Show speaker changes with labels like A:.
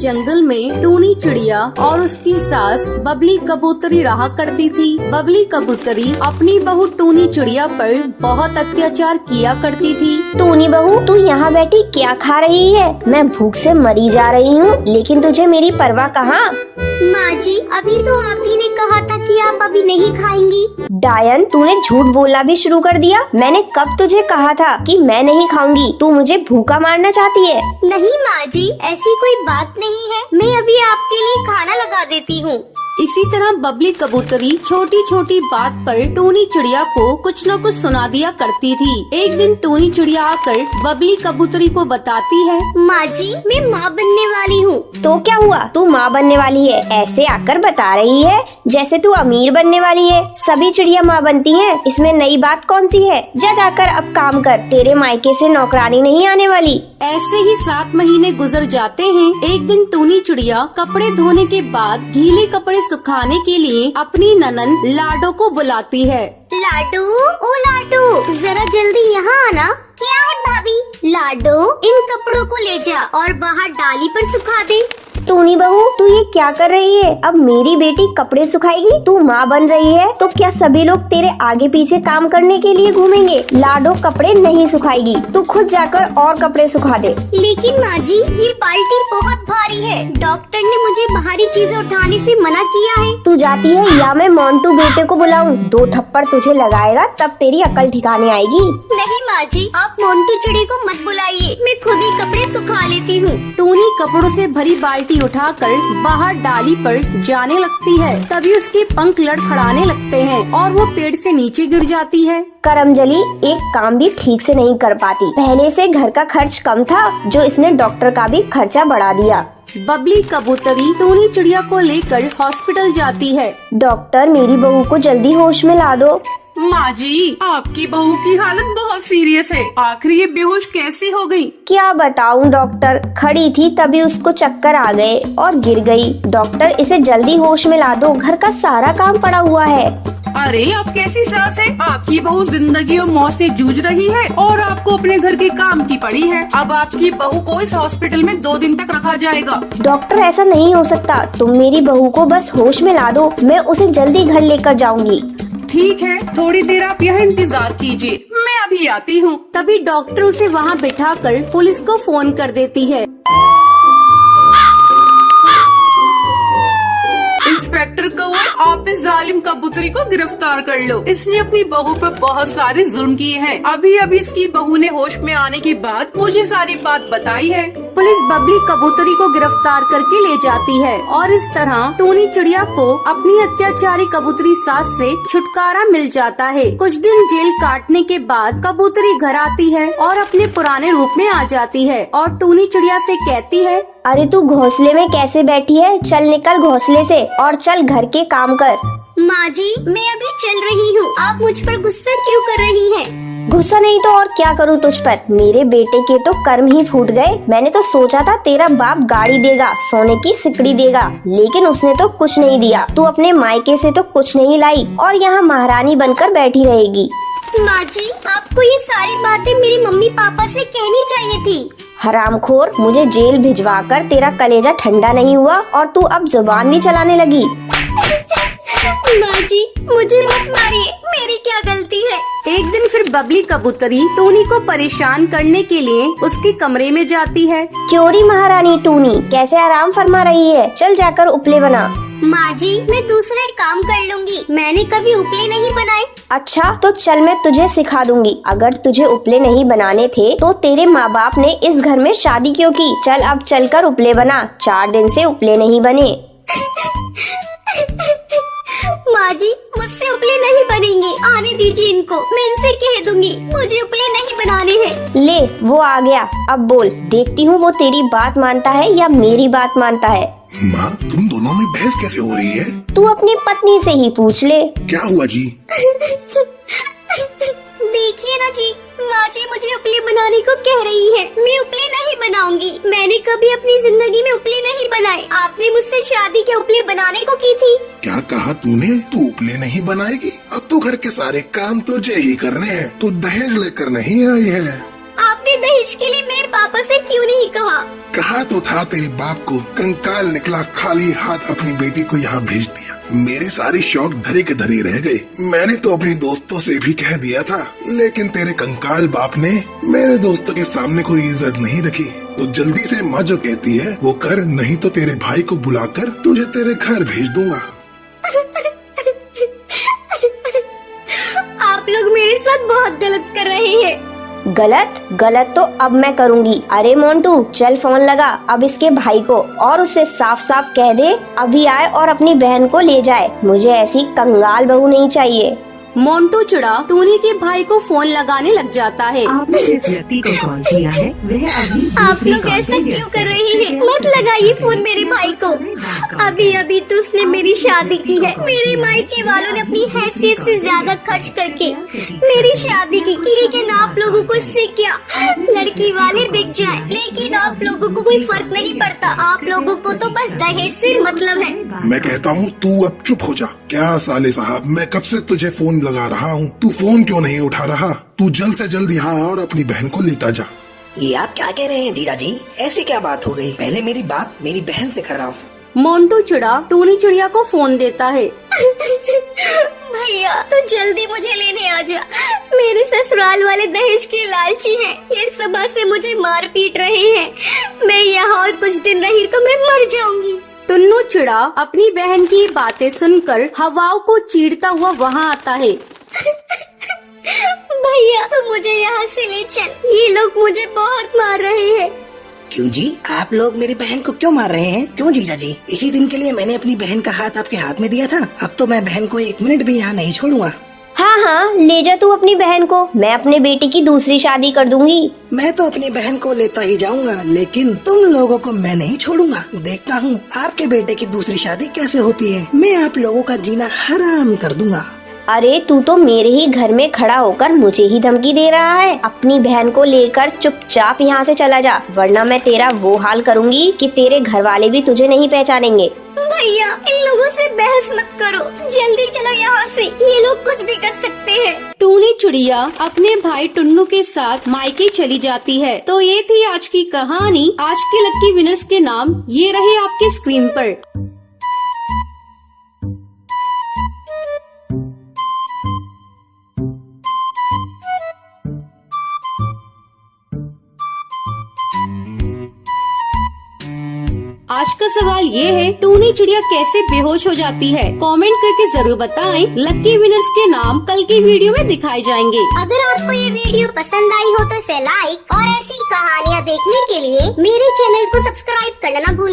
A: जंगल में टूनी चिड़िया और उसकी सास बबली कबूतरी रहा करती थी। बबली कबूतरी अपनी बहू टूनी चिड़िया पर बहुत अत्याचार किया करती थी।
B: टूनी बहू, तू यहाँ बैठी क्या खा रही है? मैं भूख से मरी जा रही हूँ, लेकिन तुझे मेरी परवाह कहाँ?
C: माँ जी, अभी तो आप ही ने कहा था कि आप अभी नहीं खाएंगी।
B: डायन, तूने झूठ बोलना भी शुरू कर दिया। मैंने कब तुझे कहा था कि मैं नहीं खाऊंगी? तू मुझे भूखा मारना चाहती है?
C: नहीं माँ जी, ऐसी कोई बात नहीं है। मैं अभी आपके लिए खाना लगा देती हूँ।
A: इसी तरह बबली कबूतरी छोटी छोटी बात पर टूनी चिड़िया को कुछ न कुछ सुना दिया करती थी। एक दिन टूनी चिड़िया आकर बबली कबूतरी को बताती है,
C: माँ जी, मैं माँ बनने वाली हूँ।
B: तो क्या हुआ? तू माँ बनने वाली है, ऐसे आकर बता रही है जैसे तू अमीर बनने वाली है। सभी चिड़िया माँ बनती हैं, इसमें नई बात कौन सी है? जा जाकर अब काम कर, तेरे मायके से नौकरानी नहीं आने वाली।
A: ऐसे ही 7 महीने गुजर जाते हैं। एक दिन टूनी चिड़िया कपड़े धोने के बाद गीले कपड़े सुखाने के लिए अपनी ननद लाडो को बुलाती है।
C: लाडो, ओ लाडो, जरा जल्दी यहाँ आना। क्या है भाभी? लाडो, इन कपड़ों को ले जा और बाहर डाली पर सुखा दे।
B: टूनी बहू, तू ये क्या कर रही है? अब मेरी बेटी कपड़े सुखाएगी? तू माँ बन रही है तो क्या सभी लोग तेरे आगे पीछे काम करने के लिए घूमेंगे? लाडो कपड़े नहीं सुखाएगी, तू खुद जाकर और कपड़े सुखा दे।
C: लेकिन माँ जी, ये बाल्टी बहुत भारी है। डॉक्टर ने मुझे बाहरी चीजें उठाने से मना किया है।
B: तू जाती है या मैं मोंटू बेटे को बुलाऊं? 2 थप्पड़ तुझे लगाएगा तब तेरी अकल ठिकाने आएगी।
C: नहीं माँ जी, आप मोंटू चिड़ी को मत बुलाइए, मैं खुद ही कपड़े सुखा लेती हूँ।
A: टूनी कपड़ों से भरी बाल्टी उठाकर बाहर डाली पर जाने लगती है। तभी उसके पंख लड़खड़ाने लगते हैं और वो पेड़ से नीचे गिर जाती है।
B: करमजली एक काम भी ठीक से नहीं कर पाती। पहले से घर का खर्च कम था, जो इसने डॉक्टर का भी खर्चा बढ़ा दिया।
A: बबली कबूतरी टूनी चिड़िया को लेकर हॉस्पिटल जाती है।
B: डॉक्टर, मेरी बहू को जल्दी होश में ला दो।
D: माँ जी, आपकी बहू की हालत बहुत सीरियस है। आखिर ये बेहोश कैसे हो गई?
B: क्या बताऊं डॉक्टर, खड़ी थी तभी उसको चक्कर आ गए और गिर गई। डॉक्टर, इसे जल्दी होश में ला दो, घर का सारा काम पड़ा हुआ है।
D: अरे, आप कैसी सास है? आपकी बहू जिंदगी और मौत से जूझ रही है और आपको अपने घर के काम की पड़ी है। अब आपकी बहू को इस हॉस्पिटल में 2 दिन तक रखा जाएगा।
B: डॉक्टर, ऐसा नहीं हो सकता। तुम मेरी बहू को बस होश में ला दो, मैं उसे जल्दी घर लेकर जाऊंगी।
D: ठीक है, थोड़ी देर आप यहाँ इंतजार कीजिए, मैं अभी आती हूँ।
A: तभी डॉक्टर उसे वहाँ बिठाकर पुलिस को फोन कर देती है।
D: इंस्पेक्टर कौर, आप इस जालिम कबूतरी को गिरफ्तार कर लो। इसने अपनी बहू पर बहुत सारे जुल्म किए हैं। अभी अभी इसकी बहू ने होश में आने के बाद मुझे सारी बात बताई है।
A: पुलिस बबली कबूतरी को गिरफ्तार करके ले जाती है और इस तरह टूनी चिड़िया को अपनी अत्याचारी कबूतरी सास से छुटकारा मिल जाता है। कुछ दिन जेल काटने के बाद कबूतरी घर आती है और अपने पुराने रूप में आ जाती है और टूनी चिड़िया से कहती है,
B: अरे तू घोंसले में कैसे बैठी है? चल निकल घोंसले से और चल घर के काम कर।
C: माँ जी, मैं अभी चल रही हूँ, आप मुझ पर गुस्सा क्यों कर रही हैं?
B: गुस्सा नहीं तो और क्या करूँ तुझ पर? मेरे बेटे के तो कर्म ही फूट गए। मैंने तो सोचा था तेरा बाप गाड़ी देगा, सोने की सिकड़ी देगा, लेकिन उसने तो कुछ नहीं दिया। तू अपने मायके से तो कुछ नहीं लाई और यहाँ महारानी बनकर बैठी रहेगी।
C: माँ जी, आपको ये सारी बातें मेरी मम्मी पापा से कहनी चाहिए थी।
B: हरामखोर, मुझे जेल भिजवाकर तेरा कलेजा ठंडा नहीं हुआ और तू अब जुबान भी चलाने लगी।
C: माँ जी, मुझे मत मारिए, मेरी क्या गलती है?
A: एक दिन फिर बबली कबूतरी टूनी को परेशान करने के लिए उसके कमरे में जाती है।
B: क्योरी महारानी टूनी, कैसे आराम फरमा रही है? चल जाकर उपले बना।
C: माँ जी, मैं दूसरे काम कर लूंगी, मैंने कभी उपले नहीं बनाए।
B: अच्छा, तो चल मैं तुझे सिखा दूंगी। अगर तुझे उपले नहीं बनाने थे तो तेरे माँ बाप ने इस घर में शादी क्यों की? चल अब चलकर उपले बना, 4 दिन से उपले नहीं बने।
C: माँ जी, मुझसे उपले नहीं बनेंगे, आने दीजिए इनको, मैं इनसे कह दूंगी मुझे उपले नहीं बनाने हैं।
B: ले, वो आ गया। अब बोल, देखती हूँ वो तेरी बात मानता है या मेरी बात मानता है।
E: माँ, तुम दोनों में बहस कैसे हो रही है?
B: तू अपनी पत्नी से ही पूछ ले।
E: क्या हुआ जी?
C: देखिए ना जी, माँ जी मुझे उपले बनाने को कह रही है। मैं उपले नहीं बनाऊंगी, मैंने कभी अपनी जिंदगी में उपले नहीं बनाए। आपने मुझसे शादी के उपले बनाने को की थी।
E: क्या कहा तूने? तू उपले नहीं बनाएगी? अब तो घर के सारे काम तुझे ही करने हैं। तू दहेज लेकर नहीं आई है।
C: आपने दहेज इसके लिए मेरे पापा से क्यों नहीं कहा?
E: कहा तो था तेरे बाप को, कंकाल निकला, खाली हाथ अपनी बेटी को यहाँ भेज दिया। मेरे सारे शौक धरे के धरे रह गए। मैंने तो अपने दोस्तों से भी कह दिया था, लेकिन तेरे कंकाल बाप ने मेरे दोस्तों के सामने कोई इज्जत नहीं रखी। तो जल्दी से माँ जो कहती है वो कर, नहीं तो तेरे भाई को बुलाकर तुझे तेरे घर भेज दूंगा।
C: आप लोग मेरे साथ बहुत गलत कर रहे हैं।
B: गलत तो अब मैं करूँगी। अरे मोन्टू, चल फोन लगा अब इसके भाई को और उससे साफ साफ कह दे अभी आए और अपनी बहन को ले जाए। मुझे ऐसी कंगाल बहू नहीं चाहिए।
A: मोन्टू चिड़ा टूनी के भाई को फोन लगाने लग जाता है।
F: आपने जिस व्यक्ति को कॉल किया है वह अभी
C: आप लोग ऐसा क्यों कर रहे हैं? मत लगाइए फोन मेरे भाई को। अभी अभी तो उसने मेरी शादी की है। मेरे मायके वालों ने अपनी हैसियत से ज्यादा खर्च करके मेरी शादी की, लेकिन आप लोगों को इससे क्या? लड़की वाले बिक जाए, लेकिन आप लोगों को कोई फर्क नहीं पड़ता। आप लोगों को तो बस दहेज से मतलब है।
E: मैं कहता हूँ तू अब चुप हो जा। क्या साले साहब, मैं कब से तुझे फोन लगा रहा हूँ, तू फोन क्यों नहीं उठा रहा? तू जल्द से जल्द यहाँ और अपनी बहन को लेता जा।
G: ये आप क्या कह रहे हैं जीजा जी? ऐसी क्या बात हो गई? पहले मेरी बात मेरी बहन से कराओ।
A: मोन्टू चिड़ा टूनी चिड़िया को फोन देता है।
C: भैया तो जल्दी मुझे लेने आ जा। मेरे ससुराल वाले दहेज के लालची हैं। ये सुबह से मुझे मार पीट रहे हैं। मैं यहाँ और कुछ दिन रही तो मैं मर जाऊंगी।
A: टुन्नू चिड़ा अपनी बहन की बातें सुनकर हवाओं को चीरता हुआ वहाँ आता है।
C: भैया तो मुझे यहाँ से ले चल, ये लोग मुझे बहुत मार रहे हैं।
G: क्यों जी, आप लोग मेरी बहन को क्यों मार रहे हैं? क्यों जीजा जी? इसी दिन के लिए मैंने अपनी बहन का हाथ आपके हाथ में दिया था। अब तो मैं बहन को 1 मिनट भी यहाँ नहीं छोड़ूंगा।
B: हाँ, ले जा तू अपनी बहन को। मैं अपने बेटे की दूसरी शादी कर दूंगी।
G: मैं तो अपनी बहन को लेता ही जाऊंगा, लेकिन तुम लोगों को मैं नहीं छोड़ूंगा। देखता हूँ आपके बेटे की दूसरी शादी कैसे होती है। मैं आप लोगों का जीना हराम कर दूंगा।
B: अरे तू तो मेरे ही घर में खड़ा होकर मुझे ही धमकी दे रहा है। अपनी बहन को लेकर चुपचाप यहाँ से चला जा, वरना मैं तेरा वो हाल करूँगी कि तेरे घर वाले भी तुझे नहीं पहचानेंगे।
C: भैया इन लोगों से बहस मत करो, जल्दी चलो यहाँ से। ये लोग कुछ भी कर सकते हैं।
A: टूनी चिड़िया अपने भाई टुन्नू के साथ मायके चली जाती है। तो ये थी आज की कहानी। आज के लक्की विनर्स के नाम ये रहे आपके स्क्रीन पर। आज का सवाल ये है, टूनी चिड़िया कैसे बेहोश हो जाती है? कमेंट करके जरूर बताएं। लकी विनर्स के नाम कल की वीडियो में दिखाए जाएंगे।
C: अगर आपको ये वीडियो पसंद आई हो तो इसे लाइक और ऐसी कहानियाँ देखने के लिए मेरे चैनल को सब्सक्राइब करना ना भूलें।